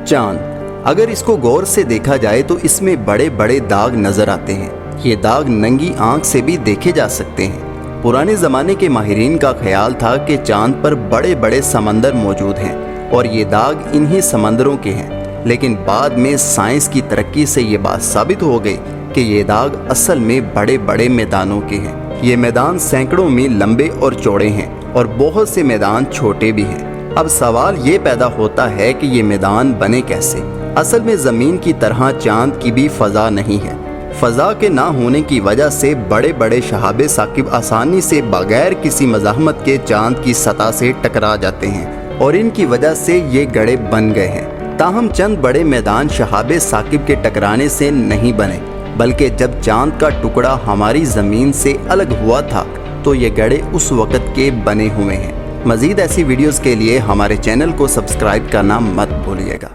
चांद, अगर इसको गौर से देखा जाए तो इसमें बड़े बड़े दाग नजर आते हैं। ये दाग नंगी आंख से भी देखे जा सकते हैं। पुराने ज़माने के माहिरीन का ख्याल था कि चांद पर बड़े बड़े समंदर मौजूद हैं और ये दाग इन्हीं समंदरों के हैं, लेकिन बाद में साइंस की तरक्की से ये बात साबित हो गई कि ये दाग असल में बड़े बड़े मैदानों के हैं। ये मैदान सैकड़ों मील लंबे और चौड़े हैं और बहुत से मैदान छोटे भी हैं। अब सवाल ये पैदा होता है कि ये मैदान बने कैसे। असल में ज़मीन की तरह चांद की भी फ़ज़ा नहीं है। फ़ज़ा के ना होने की वजह से बड़े बड़े शहाबे साकिब आसानी से बगैर किसी मज़ाहमत के चांद की सतह से टकरा जाते हैं और इनकी वजह से ये गड्ढे बन गए हैं। ताहम चंद बड़े मैदान शहाबे साकिब के टकराने से नहीं बने, बल्कि जब चांद का टुकड़ा हमारी ज़मीन से अलग हुआ था तो ये गड्ढे उस वक़्त के बने हुए हैं। मज़ीद ऐसी वीडियोज़ के लिए हमारे चैनल को सब्सक्राइब करना मत भूलिएगा।